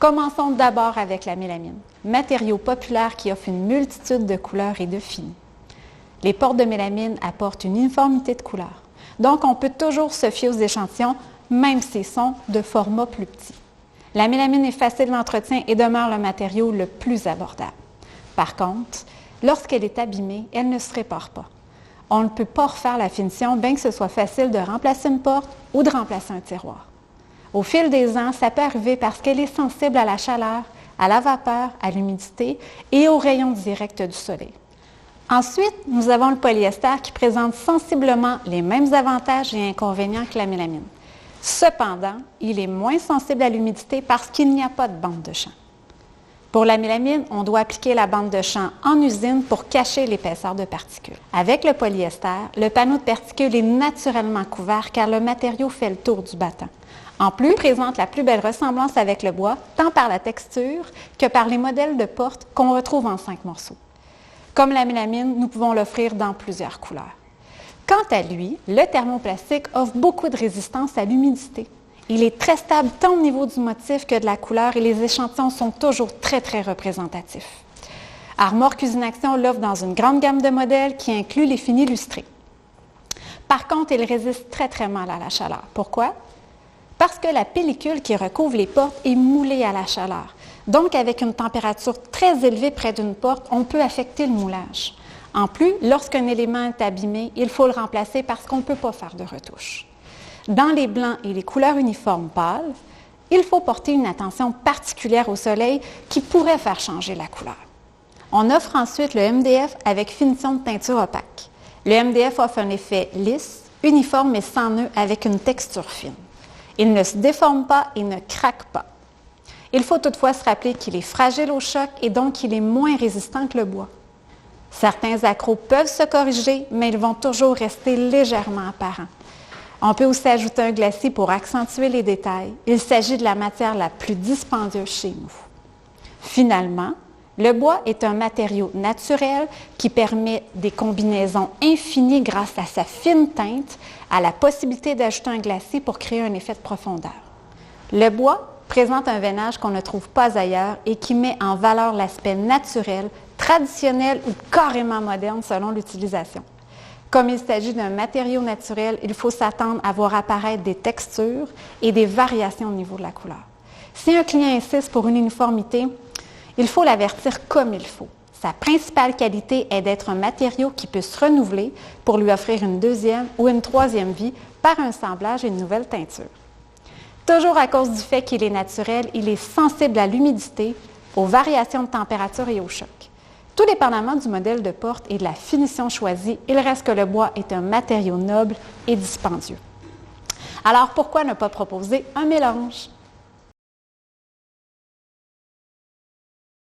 Commençons d'abord avec la mélamine, matériau populaire qui offre une multitude de couleurs et de finis. Les portes de mélamine apportent une uniformité de couleurs. Donc, on peut toujours se fier aux échantillons, même s'ils sont de format plus petit. La mélamine est facile d'entretien et demeure le matériau le plus abordable. Par contre, lorsqu'elle est abîmée, elle ne se répare pas. On ne peut pas refaire la finition, bien que ce soit facile de remplacer une porte ou de remplacer un tiroir. Au fil des ans, ça peut arriver parce qu'elle est sensible à la chaleur, à la vapeur, à l'humidité et aux rayons directs du soleil. Ensuite, nous avons le polyester qui présente sensiblement les mêmes avantages et inconvénients que la mélamine. Cependant, il est moins sensible à l'humidité parce qu'il n'y a pas de bande de champ. Pour la mélamine, on doit appliquer la bande de champ en usine pour cacher l'épaisseur de particules. Avec le polyester, le panneau de particules est naturellement couvert car le matériau fait le tour du battant. En plus, il présente la plus belle ressemblance avec le bois, tant par la texture que par les modèles de portes qu'on retrouve en 5 morceaux. Comme la mélamine, nous pouvons l'offrir dans plusieurs couleurs. Quant à lui, le thermoplastique offre beaucoup de résistance à l'humidité. Il est très stable tant au niveau du motif que de la couleur et les échantillons sont toujours très représentatifs. Armoire Cuisine Action l'offre dans une grande gamme de modèles qui inclut les finis lustrés. Par contre, il résiste très mal à la chaleur. Pourquoi? Parce que la pellicule qui recouvre les portes est moulée à la chaleur. Donc, avec une température très élevée près d'une porte, on peut affecter le moulage. En plus, lorsqu'un élément est abîmé, il faut le remplacer parce qu'on ne peut pas faire de retouche. Dans les blancs et les couleurs uniformes pâles, il faut porter une attention particulière au soleil qui pourrait faire changer la couleur. On offre ensuite le MDF avec finition de teinture opaque. Le MDF offre un effet lisse, uniforme et sans nœud avec une texture fine. Il ne se déforme pas et ne craque pas. Il faut toutefois se rappeler qu'il est fragile au choc et donc il est moins résistant que le bois. Certains accros peuvent se corriger, mais ils vont toujours rester légèrement apparents. On peut aussi ajouter un glacis pour accentuer les détails. Il s'agit de la matière la plus dispendieuse chez nous. Finalement, le bois est un matériau naturel qui permet des combinaisons infinies grâce à sa fine teinte, à la possibilité d'ajouter un glacis pour créer un effet de profondeur. Le bois présente un veinage qu'on ne trouve pas ailleurs et qui met en valeur l'aspect naturel, traditionnel ou carrément moderne selon l'utilisation. Comme il s'agit d'un matériau naturel, il faut s'attendre à voir apparaître des textures et des variations au niveau de la couleur. Si un client insiste pour une uniformité, il faut l'avertir comme il faut. Sa principale qualité est d'être un matériau qui peut se renouveler pour lui offrir une deuxième ou une troisième vie par un assemblage et une nouvelle teinture. Toujours à cause du fait qu'il est naturel, il est sensible à l'humidité, aux variations de température et au choc. Tout dépendamment du modèle de porte et de la finition choisie, il reste que le bois est un matériau noble et dispendieux. Alors pourquoi ne pas proposer un mélange?